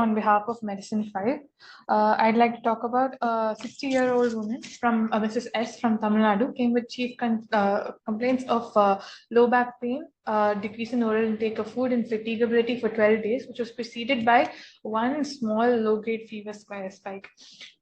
On behalf of Medicine 5, I'd like to talk about a 60-year-old woman from Mrs. S from Tamil Nadu came with chief complaints of low back pain, decrease in oral intake of food, and fatigability for 12 days, which was preceded by one small low-grade fever spike.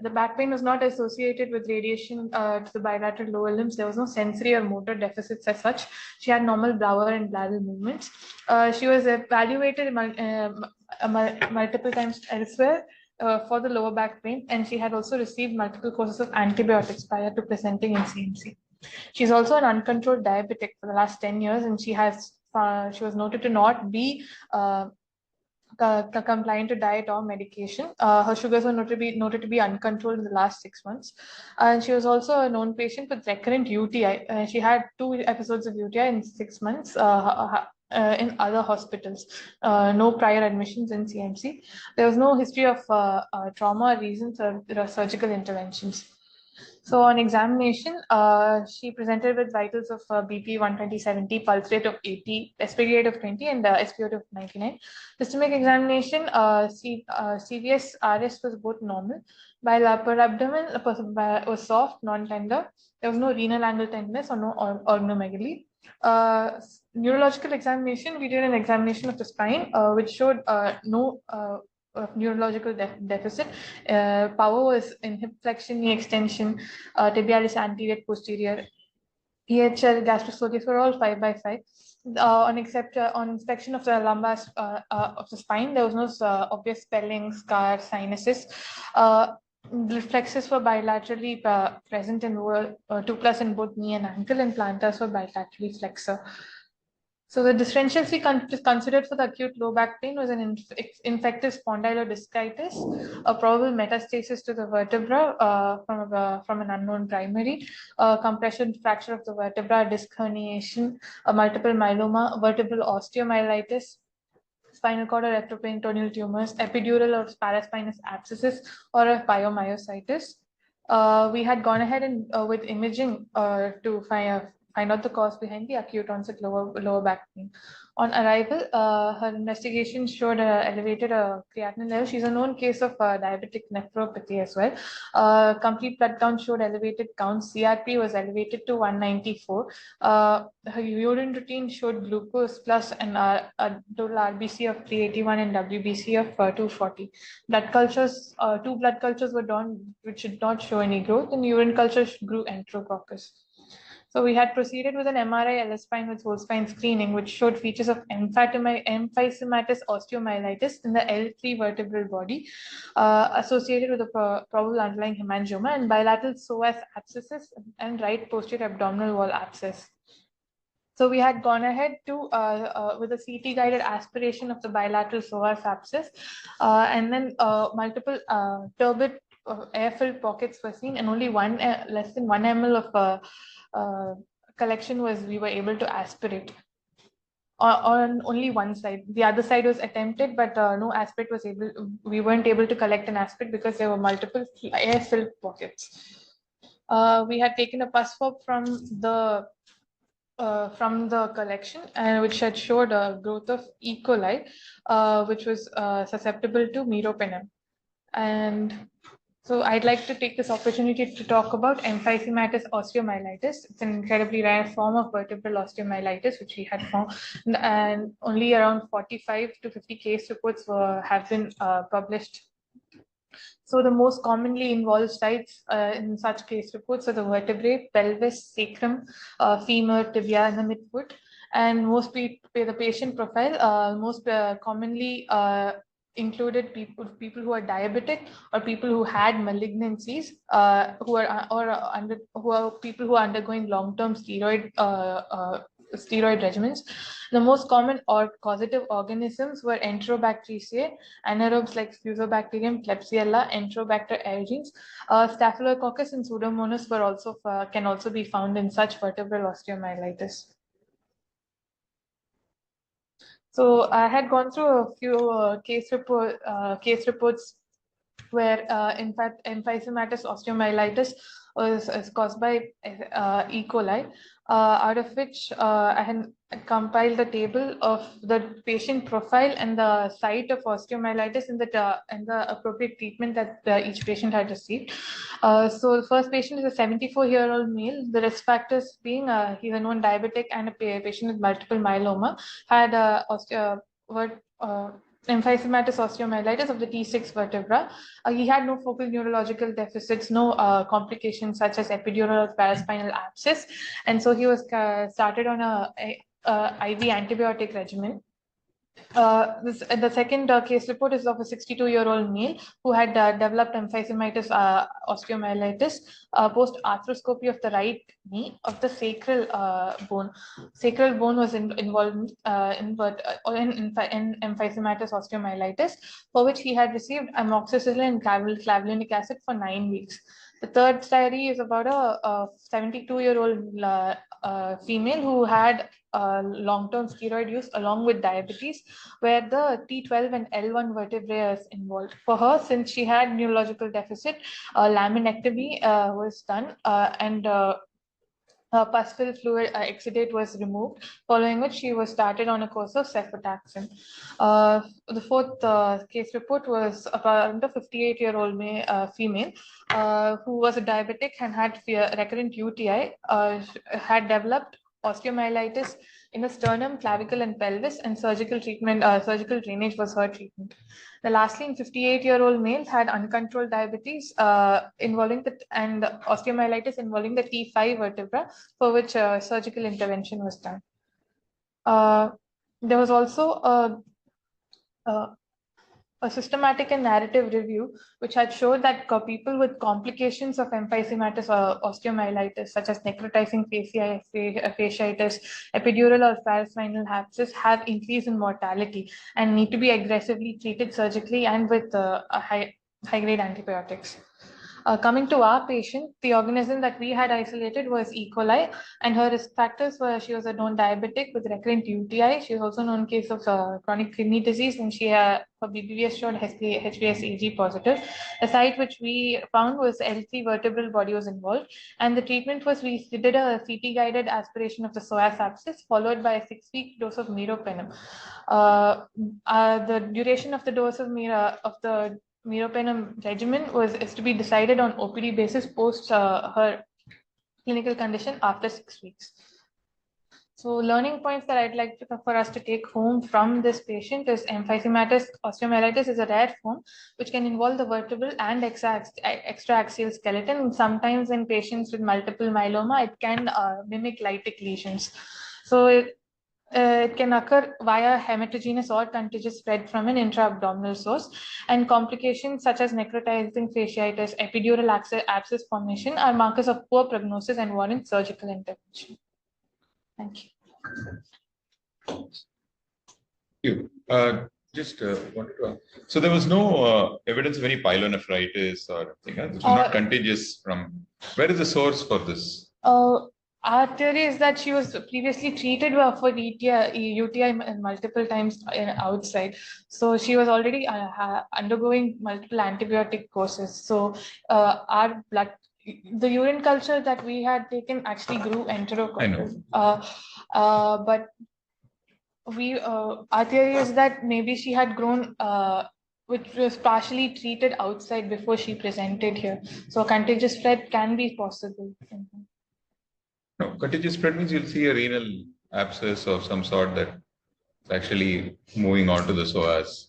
The back pain was not associated with radiation to the bilateral lower limbs. There was no sensory or motor deficits as such. She had normal bowel and bladder movements. She was evaluated multiple times elsewhere for the lower back pain, and she had also received multiple courses of antibiotics prior to presenting in CMC. She's also an uncontrolled diabetic for the last 10 years, and she was noted to not be compliant to diet or medication. Her sugars were noted to be uncontrolled in the last 6 months. And she was also a known patient with recurrent UTI. She had 2 episodes of UTI in 6 months. In other hospitals, no prior admissions in CMC. There was no history of trauma, reasons, or surgical interventions. So on examination, she presented with vitals of BP 120/70, pulse rate of 80, respiratory rate of 20, and SpO2 of 99. Systemic examination, CVS RS was both normal. While upper abdomen was soft, non-tender. There was no renal angle tenderness or no organomegaly. Neurological examination, we did an examination of the spine, which showed no neurological deficit. Power was in hip flexion, knee extension, tibialis anterior, posterior. EHL, gastrostomies were all 5/5. On inspection of the lumbar of the spine, there was no obvious swelling, scar, sinuses. Reflexes were bilaterally present in 2+ in both knee and ankle, and plantars were bilaterally flexor. So the differentials we considered for the acute low back pain was an infective spondylodiscitis, a probable metastasis to the vertebra from an unknown primary, compression fracture of the vertebra, disc herniation, a multiple myeloma, vertebral osteomyelitis, spinal cord or retroperitoneal tumors, epidural or paraspinous abscesses, or a pyomyositis. We had gone ahead and with imaging to find out the cause behind the acute onset lower back pain. On arrival, her investigation showed elevated creatinine level. She's a known case of diabetic nephropathy as well. Complete blood count showed elevated counts. CRP was elevated to 194. Her urine routine showed glucose plus and a total RBC of 381 and WBC of 240. Blood cultures, 2 blood cultures were done which did not show any growth, and urine culture grew enterococcus. So we had proceeded with an MRI LS spine with whole spine screening, which showed features of emphysematous osteomyelitis in the L3 vertebral body, associated with a probable underlying hemangioma, and bilateral psoas abscesses and right posterior abdominal wall abscess. So we had gone ahead to with a CT guided aspiration of the bilateral psoas abscess, and then multiple turbid air-filled pockets were seen, and only less than 1 ml of collection we were able to aspirate on only one side. The other side was attempted, but no aspirate was we weren't able to collect an aspirate because there were multiple air-filled pockets. We had taken a pus swab from the collection, which had showed a growth of E. coli, which was susceptible to meropenem. And so I'd like to take this opportunity to talk about emphysematous osteomyelitis. It's an incredibly rare form of vertebral osteomyelitis, which we had found, and only around 45 to 50 case reports have been published. So the most commonly involved sites in such case reports are the vertebrae, pelvis, sacrum, femur, tibia, and the midfoot. And the patient profile most commonly included people who are diabetic, or people who had malignancies, who are people who are undergoing long-term steroid regimens. The most common or causative organisms were Enterobacteriaceae, anaerobes like Fusobacterium, Klebsiella, Enterobacter aerogenes. Staphylococcus and Pseudomonas can also be found in such vertebral osteomyelitis. So I had gone through a few case reports where, in fact, emphysematous osteomyelitis is caused by E. coli, out of which I had compiled the table of the patient profile and the site of osteomyelitis and the appropriate treatment that each patient had received. So the first patient is a 74-year-old male. The risk factors being he's a known diabetic and a patient with multiple myeloma, had emphysematous osteomyelitis of the T6 vertebra. He had no focal neurological deficits, no complications such as epidural or paraspinal abscess, and so he was started on a IV antibiotic regimen. The second case report is of a 62-year-old male who had developed emphysematous osteomyelitis post arthroscopy of the right knee of the sacral bone. Sacral bone was involved in emphysematous osteomyelitis, for which he had received amoxicillin and clavulanic acid for 9 weeks. The third study is about a 72-year-old female who had long-term steroid use along with diabetes, where the T12 and L1 vertebrae is involved. For her, since she had neurological deficit, laminectomy was done and pus fluid exudate was removed, following which she was started on a course of cefotaxime. The fourth case report was about a 58-year-old female who was a diabetic and had recurrent UTI, had developed osteomyelitis in the sternum, clavicle, and pelvis, and surgical drainage was her treatment. Lastly, in 58-year-old male had uncontrolled diabetes and osteomyelitis involving the T5 vertebra, for which surgical intervention was done. There was also a systematic and narrative review which had showed that people with complications of emphysematous osteomyelitis, such as necrotizing fasciitis, epidural or paraspinal abscess, have increase in mortality and need to be aggressively treated surgically and with high-grade antibiotics. Coming to our patient, the organism that we had isolated was E. coli, and her risk factors were she was a known diabetic with recurrent UTI. She was also known case of chronic kidney disease, and her BBVS showed HBsAg positive. The site which we found was L3 vertebral body was involved, and the treatment was we did a CT-guided aspiration of the psoas abscess, followed by a 6-week dose of meropenem. The duration of the dose of the meropenem regimen is to be decided on OPD basis post her clinical condition after 6 weeks. So learning points that I'd like for us to take home from this patient is emphysematous osteomyelitis is a rare form which can involve the vertebral and extraaxial skeleton. And sometimes in patients with multiple myeloma, it can mimic lytic lesions. So it can occur via hematogenious or contiguous spread from an intra-abdominal source, and complications such as necrotizing fasciitis, epidural abscess formation are markers of poor prognosis and warrant surgical intervention. Thank you. Just wanted to. So there was no evidence of any pyelonephritis or anything. This was not contagious from. Where is the source for this? Our theory is that she was previously treated for UTI multiple times outside. So she was already undergoing multiple antibiotic courses. So our the urine culture that we had taken actually grew enterococcus. But our theory is that maybe she had grown which was partially treated outside before she presented here. So contagious spread can be possible. No, contagious spread means you'll see a renal abscess of some sort that's actually moving on to the psoas.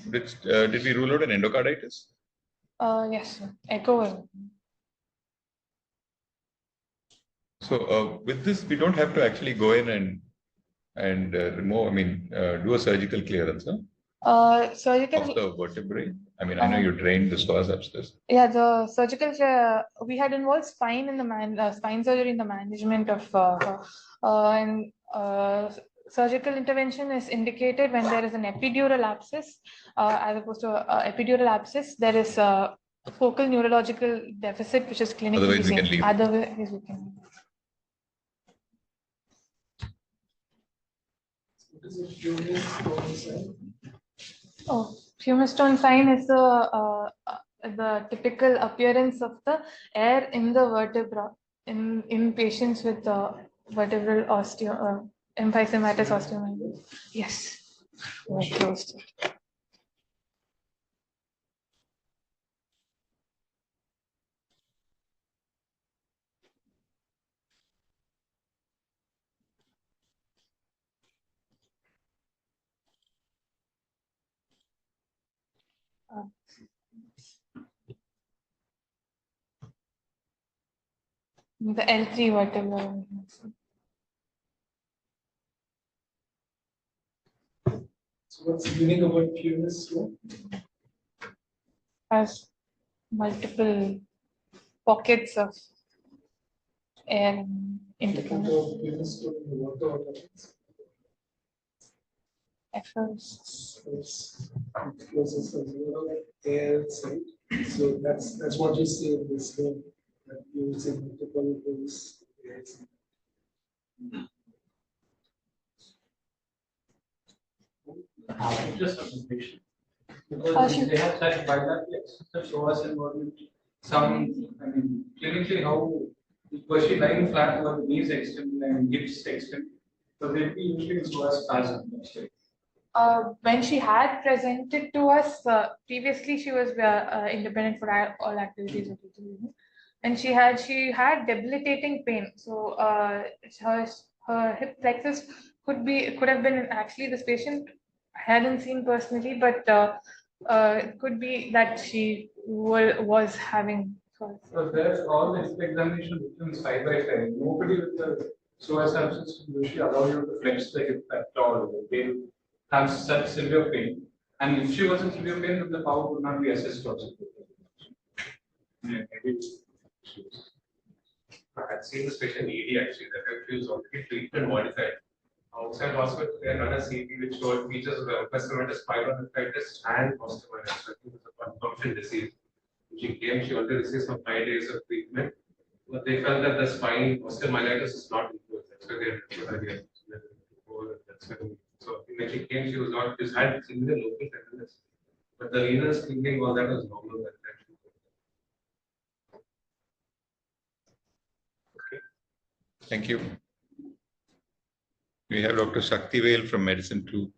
Did we rule out an endocarditis? Yes, echo. So with this, we don't have to actually go in and remove. I mean, do a surgical clearance, huh? Surgical of the vertebrae. I mean, I know you drained the psoas abscess. Yeah, the surgical we had involved spine in the spine surgery in the management of and surgical intervention is indicated when there is an epidural abscess as opposed to epidural abscess. There is a focal neurological deficit which is clinically Otherwise, we can leave. Otherwise, we can. What is a fumous stone sign? Oh, fumous stone sign is the typical appearance of the air in the vertebra in patients with vertebral emphysematous osteomyelitis. Yes, I closed it. Uh, the L3 vertebra. So what's unique about Pureness flow? Has multiple pockets of air interconnected. Pureness flow in the water what happens? Efforts. It flows as a zero air side. So that's what you see in this flow. That you see multiple flows. Just a patient. Because they have such bilateral excessive psoas involvement. Some, I mean, clinically, how was she lying flat over the knees extended and hips extended? So they'd be usually psoas spasm. When she had presented to us previously, she was independent for all activities of the day, and she had debilitating pain. So her hip flexors could have been actually this patient I hadn't seen personally, but it could be that she was having. So there's all the hip examination becomes side by side. Nobody with the psoas abscess will usually allow you to flex the hip at all. They have such severe pain. And if she was in severe pain, then the power would not be assessed also. Yeah, maybe she was. I had seen this patient ED actually, that she was already treatment modified. Outside hospital, they run a CT which showed features of emphysematous pyelonephritis and osteomyelitis. So I think it's a concomitant disease. When she came, she already received some 5 days of treatment, but they felt that the spine osteomyelitis is not improved. That's why they referred her here. That's why. So when she came, she was not. She had similar local tenderness, but the renal thinking was that was normal. Thank you. We have Dr. Shakti Vail from Medicine 2.